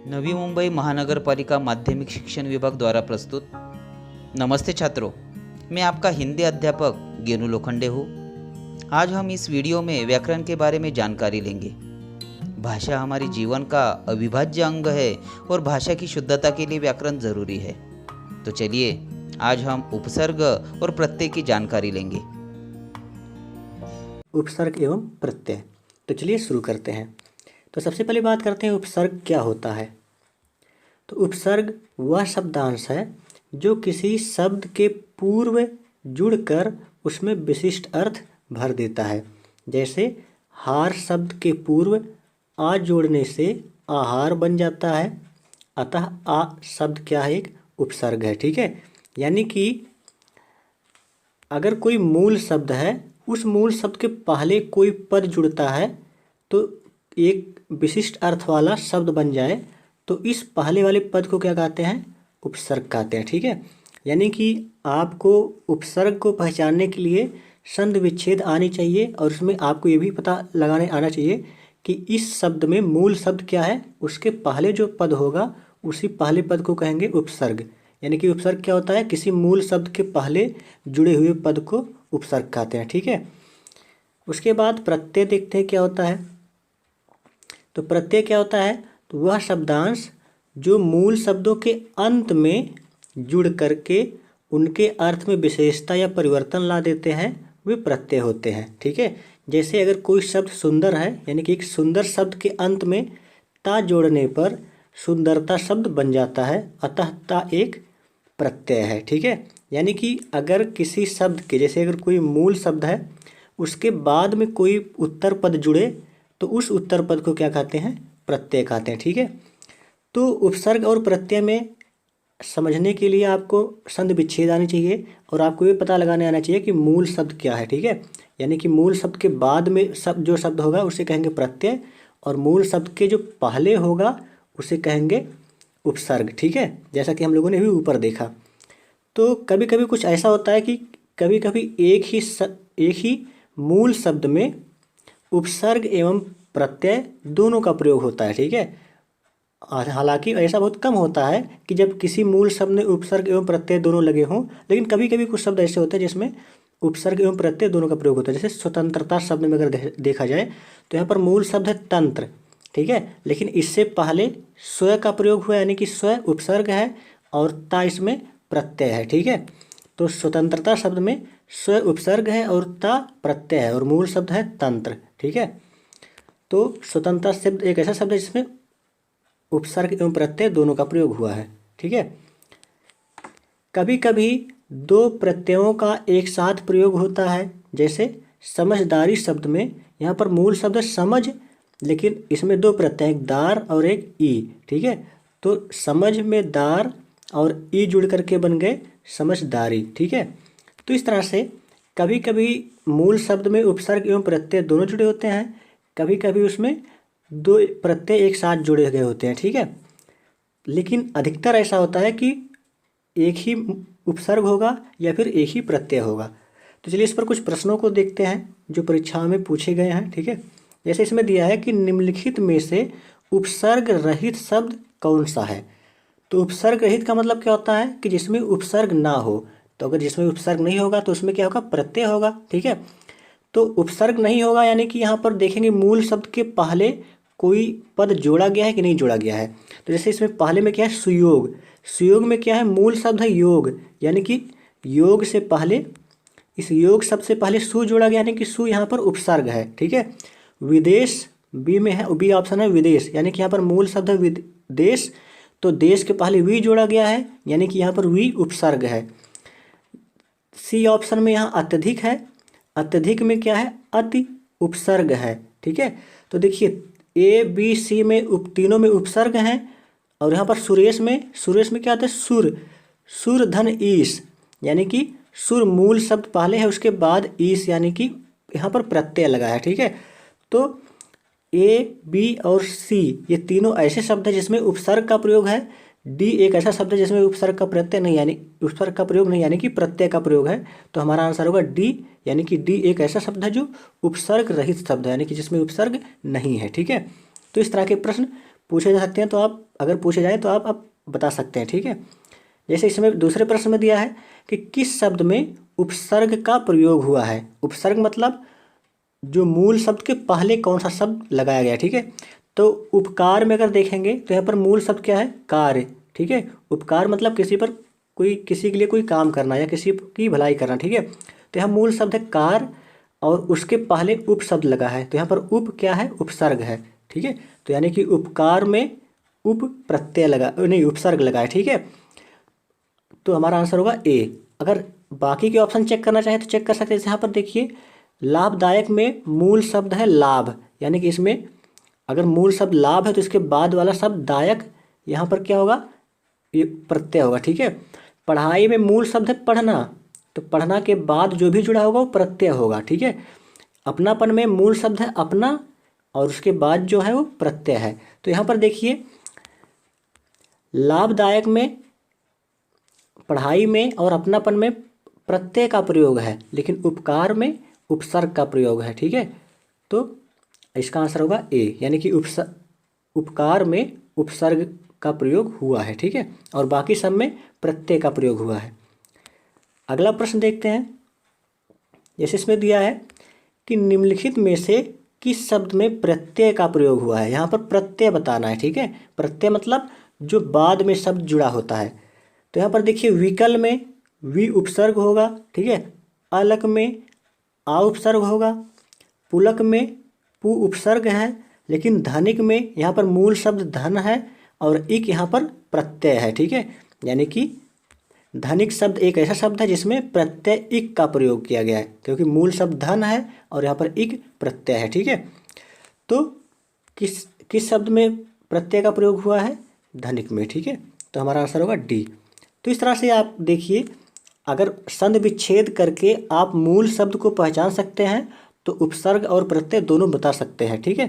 नवी मुंबई महानगरपालिका माध्यमिक शिक्षण विभाग द्वारा प्रस्तुत। नमस्ते छात्रों, मैं आपका हिंदी अध्यापक गेनू लोखंडे हूँ। आज हम इस वीडियो में व्याकरण के बारे में जानकारी लेंगे। भाषा हमारे जीवन का अविभाज्य अंग है और भाषा की शुद्धता के लिए व्याकरण जरूरी है। तो चलिए आज हम उपसर्ग और प्रत्यय की जानकारी लेंगे। उपसर्ग एवं प्रत्यय। तो चलिए शुरू करते हैं। तो सबसे पहले बात करते हैं उपसर्ग क्या होता है। तो उपसर्ग वह शब्दांश है जो किसी शब्द के पूर्व जुड़कर उसमें विशिष्ट अर्थ भर देता है। जैसे हार शब्द के पूर्व आ जोड़ने से आहार बन जाता है, अतः आ शब्द क्या है, एक उपसर्ग है। ठीक है, यानी कि अगर कोई मूल शब्द है, उस मूल शब्द के पहले कोई पद जुड़ता है तो एक विशिष्ट अर्थ वाला शब्द बन जाए तो इस पहले वाले पद को क्या कहते हैं, उपसर्ग कहते हैं। ठीक है, यानी कि आपको उपसर्ग को पहचानने के लिए संधि विच्छेद आनी चाहिए और उसमें आपको ये भी पता लगाने आना चाहिए कि इस शब्द में मूल शब्द क्या है, उसके पहले जो पद होगा उसी पहले पद को कहेंगे उपसर्ग। यानी कि उपसर्ग क्या होता है, किसी मूल शब्द के पहले जुड़े हुए पद को उपसर्ग कहते हैं। ठीक है, उसके बाद प्रत्यय देखते हैं क्या होता है। तो प्रत्यय क्या होता है, तो वह शब्दांश जो मूल शब्दों के अंत में जुड़ करके उनके अर्थ में विशेषता या परिवर्तन ला देते हैं, वे प्रत्यय होते हैं। ठीक है, जैसे अगर कोई शब्द सुंदर है, यानी कि एक सुंदर शब्द के अंत में ता जोड़ने पर सुंदरता शब्द बन जाता है, अतः ता एक प्रत्यय है। ठीक है, यानी कि अगर किसी शब्द के, जैसे अगर कोई मूल शब्द है उसके बाद में कोई उत्तर पद जुड़े तो उस उत्तर पद को क्या कहते हैं, प्रत्यय कहते हैं। ठीक है, तो उपसर्ग और प्रत्यय में समझने के लिए आपको संधि विच्छेद आनी चाहिए और आपको ये पता लगाने आना चाहिए कि मूल शब्द क्या है। ठीक है, यानी कि मूल शब्द के बाद में जो शब्द होगा उसे कहेंगे प्रत्यय और मूल शब्द के जो पहले होगा उसे कहेंगे उपसर्ग। ठीक है, जैसा कि हम लोगों ने भी ऊपर देखा। तो कभी कभी कुछ ऐसा होता है कि कभी कभी एक ही मूल शब्द में उपसर्ग एवं प्रत्यय दोनों का प्रयोग होता है। ठीक है, हालांकि ऐसा बहुत कम होता है कि जब किसी मूल शब्द में उपसर्ग एवं प्रत्यय दोनों लगे हों, लेकिन कभी कभी कुछ शब्द ऐसे होते हैं जिसमें उपसर्ग एवं प्रत्यय दोनों का प्रयोग होता है। जैसे स्वतंत्रता शब्द में अगर देखा जाए तो यहाँ पर मूल शब्द है तंत्र। ठीक है, लेकिन इससे पहले स्व का प्रयोग हुआ, यानी कि स्व उपसर्ग है और ता इसमें प्रत्यय है। ठीक है, तो स्वतंत्रता शब्द में स्व उपसर्ग है और ता प्रत्यय है और मूल शब्द है तंत्र। ठीक है, तो स्वतंत्रता शब्द एक ऐसा शब्द है जिसमें उपसर्ग एवं प्रत्यय दोनों का प्रयोग हुआ है। ठीक है, कभी कभी दो प्रत्ययों का एक साथ प्रयोग होता है। जैसे समझदारी शब्द में यहाँ पर मूल शब्द है समझ, लेकिन इसमें दो प्रत्यय, एक दार और एक ई। ठीक है, तो समझ में दार और ई जुड़ करके बन गए समझदारी। ठीक है, तो इस तरह से कभी कभी मूल शब्द में उपसर्ग एवं प्रत्यय दोनों जुड़े होते हैं, कभी कभी उसमें दो प्रत्यय एक साथ जुड़े गए होते हैं। ठीक है, लेकिन अधिकतर ऐसा होता है कि एक ही उपसर्ग होगा या फिर एक ही प्रत्यय होगा। तो चलिए इस पर कुछ प्रश्नों को देखते हैं जो परीक्षाओं में पूछे गए हैं। ठीक है, जैसे इसमें दिया है कि निम्नलिखित में से उपसर्ग रहित शब्द कौन सा है। तो उपसर्ग रहित का मतलब क्या होता है कि जिसमें उपसर्ग ना हो। तो अगर जिसमें उपसर्ग नहीं होगा तो उसमें क्या होगा, प्रत्यय होगा। ठीक है, तो उपसर्ग नहीं होगा यानी कि यहाँ पर देखेंगे मूल शब्द के पहले कोई पद जोड़ा गया है कि नहीं जोड़ा गया है। तो जैसे इसमें पहले में क्या है, सुयोग। सुयोग में क्या है, मूल शब्द है योग, यानी कि योग से पहले, इस योग शब्द से पहले सु जोड़ा गया, यानी कि सु यहाँ पर उपसर्ग है। ठीक है, विदेश बी में है, बी ऑप्शन है विदेश, यानी कि यहाँ पर मूल शब्द है विदेश, तो देश के पहले वी जोड़ा गया है, यानी कि यहाँ पर वी उपसर्ग है। सी ऑप्शन में यहाँ अत्यधिक है, अत्यधिक में क्या है, अति उपसर्ग है। ठीक है, तो देखिए ए बी सी में तीनों में उपसर्ग हैं और यहाँ पर सुरेश में क्या आता है, सुर, सुर धन ईश, यानी कि सुर मूल शब्द पहले है, उसके बाद ईश यानी कि यहाँ पर प्रत्यय लगा है। ठीक है, तो ए बी और सी ये तीनों ऐसे शब्द हैं जिसमें उपसर्ग का प्रयोग है। डी एक ऐसा शब्द है जिसमें उपसर्ग का प्रत्यय नहीं, यानी उपसर्ग का प्रयोग नहीं, यानी कि प्रत्यय का प्रयोग है। तो हमारा आंसर होगा डी, यानी कि डी एक ऐसा शब्द है जो उपसर्ग रहित शब्द है, यानी कि जिसमें उपसर्ग नहीं है। ठीक है, तो इस तरह के प्रश्न पूछे जा सकते हैं, तो आप अगर पूछे जाए तो आप बता सकते हैं, ठीक है। जैसे इसमें दूसरे प्रश्न में दिया है कि किस शब्द में उपसर्ग का प्रयोग हुआ है। उपसर्ग मतलब जो मूल शब्द के पहले कौन सा शब्द लगाया गया है, ठीक है। तो उपकार में अगर देखेंगे तो यहाँ पर मूल शब्द क्या है, कार्य, ठीक है। उपकार मतलब किसी के लिए कोई काम करना या किसी की भलाई करना, ठीक है। तो यहाँ मूल शब्द है कार और उसके पहले उप शब्द लगा है, तो यहाँ पर उप क्या है, उपसर्ग है, ठीक है। तो यानी कि उपकार में उप प्रत्यय लगा, नहीं उपसर्ग लगा है, ठीक है। तो हमारा आंसर होगा ए। अगर बाकी के ऑप्शन चेक करना चाहें तो चेक कर सकते हैं। यहाँ पर देखिए लाभदायक में मूल शब्द है लाभ, यानी कि इसमें अगर मूल शब्द लाभ है तो इसके बाद वाला शब्द दायक, यहाँ पर क्या होगा, ये प्रत्यय होगा, ठीक है। पढ़ाई में मूल शब्द है पढ़ना, तो पढ़ना के बाद जो भी जुड़ा होगा वो प्रत्यय होगा, ठीक है। अपनापन में मूल शब्द है अपना और उसके बाद जो है वो प्रत्यय है। तो यहाँ पर देखिए लाभदायक में, पढ़ाई में और अपनापन में प्रत्यय का प्रयोग है, लेकिन उपकार में उपसर्ग का प्रयोग है, ठीक है। तो इसका आंसर होगा ए, यानी कि उपकार में उपसर्ग का प्रयोग हुआ है, ठीक है, और बाकी सब में प्रत्यय का प्रयोग हुआ है। अगला प्रश्न देखते हैं। जैसे इसमें दिया है कि निम्नलिखित में से किस शब्द में प्रत्यय का प्रयोग हुआ है। यहाँ पर प्रत्यय बताना है, ठीक है। प्रत्यय मतलब जो बाद में शब्द जुड़ा होता है। तो यहाँ पर देखिए विकल में वि उपसर्ग होगा, ठीक है। अलक में आ उपसर्ग होगा, पुलक में पु उपसर्ग है, लेकिन धनिक में यहाँ पर मूल शब्द धन है और इक यहाँ पर प्रत्यय है, ठीक है। यानी कि धनिक शब्द एक ऐसा शब्द है जिसमें प्रत्यय इक का प्रयोग किया गया है, क्योंकि मूल शब्द धन है और यहाँ पर इक प्रत्यय है, ठीक है। तो किस शब्द में प्रत्यय का प्रयोग हुआ है, धनिक में, ठीक है। तो हमारा आंसर होगा डी। तो इस तरह से आप देखिए अगर संधि विच्छेद करके आप मूल शब्द को पहचान सकते हैं तो उपसर्ग और प्रत्यय दोनों बता सकते हैं, ठीक है।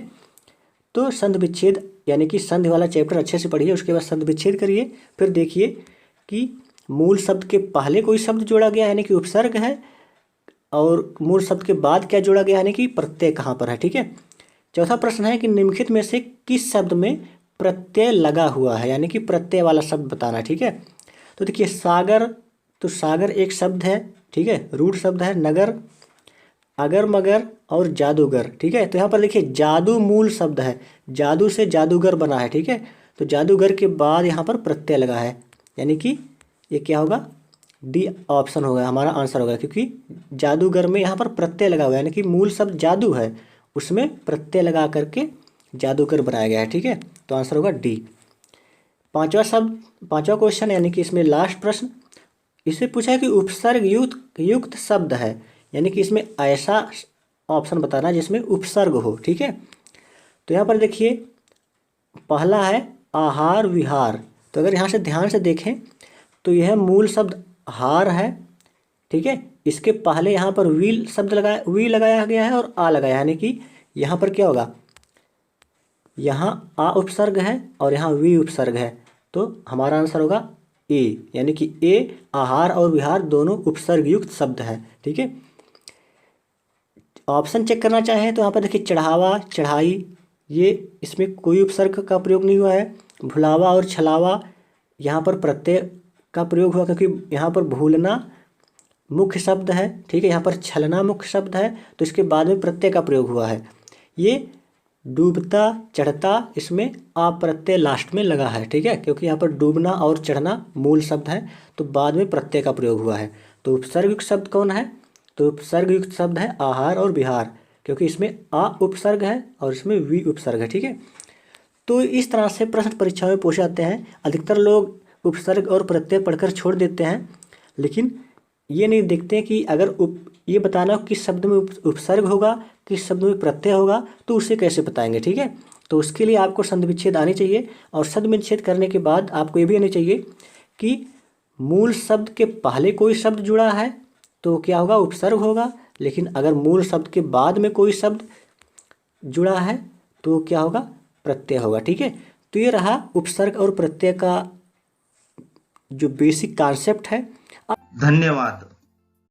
तो संधि विच्छेद यानी कि संधि वाला चैप्टर अच्छे से पढ़िए, उसके बाद संधि विच्छेद करिए, फिर देखिए कि मूल शब्द के पहले कोई शब्द जोड़ा गया यानी कि उपसर्ग है और मूल शब्द के बाद क्या जोड़ा गया यानी कि प्रत्यय कहाँ पर है, ठीक है। चौथा प्रश्न है कि निम्नलिखित में से किस शब्द में प्रत्यय लगा हुआ है, यानी कि प्रत्यय वाला शब्द बताना, ठीक है। तो देखिए सागर, तो सागर एक शब्द है, ठीक है, रूढ़ शब्द है। नगर, अगर मगर और जादूगर, ठीक है। तो यहाँ पर देखिए जादू मूल शब्द है, जादू से जादूगर बना है, ठीक है। तो जादूगर के बाद यहाँ पर प्रत्यय लगा है, यानी कि ये क्या होगा, डी ऑप्शन होगा हमारा आंसर होगा, क्योंकि जादूगर में यहाँ पर प्रत्यय लगा हुआ है, यानी कि मूल शब्द जादू है उसमें प्रत्यय लगा करके जादूगर बनाया गया है, ठीक है। तो आंसर होगा डी। पांचवा क्वेश्चन यानी कि इसमें लास्ट प्रश्न, इससे पूछा है कि उपसर्ग युक्त शब्द है, यानी कि इसमें ऐसा ऑप्शन बताना जिसमें उपसर्ग हो, ठीक है। तो यहाँ पर देखिए पहला है आहार विहार, तो अगर यहाँ से ध्यान से देखें तो यह मूल शब्द हार है, ठीक है। इसके पहले यहाँ पर वी लगाया गया है और आ लगाया, यानी कि यहाँ पर क्या होगा, यहाँ आ उपसर्ग है और यहाँ वी उपसर्ग है, तो हमारा आंसर होगा ए, यानी कि ए आहार और विहार दोनों उपसर्ग युक्त शब्द है, ठीक है। ऑप्शन चेक करना चाहें तो यहाँ पर देखिए चढ़ावा, चढ़ाई, ये इसमें कोई उपसर्ग का प्रयोग नहीं हुआ है। भुलावा और छलावा, यहाँ पर प्रत्यय का प्रयोग हुआ, क्योंकि यहाँ पर भूलना मुख्य शब्द है, ठीक है। यहाँ पर छलना मुख्य शब्द है, तो इसके बाद में प्रत्यय का प्रयोग हुआ है। ये डूबता चढ़ता, इसमें आ प्रत्यय लास्ट में लगा है, ठीक है, क्योंकि यहाँ पर डूबना और चढ़ना मूल शब्द है, तो बाद में प्रत्यय का प्रयोग हुआ है। तो उपसर्ग युक्त शब्द कौन है, तो उपसर्ग युक्त शब्द है आहार और विहार, क्योंकि इसमें आ उपसर्ग है और इसमें वी उपसर्ग है, ठीक है। तो इस तरह से प्रश्न परीक्षा में पूछे जाते हैं। अधिकतर लोग उपसर्ग और प्रत्यय पढ़कर छोड़ देते हैं, लेकिन ये नहीं देखते कि अगर ये बताना हो किस शब्द में उपसर्ग होगा, किस शब्द में प्रत्यय होगा, तो उसे कैसे बताएंगे, ठीक है। तो उसके लिए आपको संधि विच्छेद आनी चाहिए, और संधि विच्छेद करने के बाद आपको ये भी आनी चाहिए कि मूल शब्द के पहले कोई शब्द जुड़ा है तो क्या होगा, उपसर्ग होगा, लेकिन अगर मूल शब्द के बाद में कोई शब्द जुड़ा है तो क्या होगा, प्रत्यय होगा, ठीक है। तो ये रहा उपसर्ग और प्रत्यय का जो बेसिक कॉन्सेप्ट है। धन्यवाद।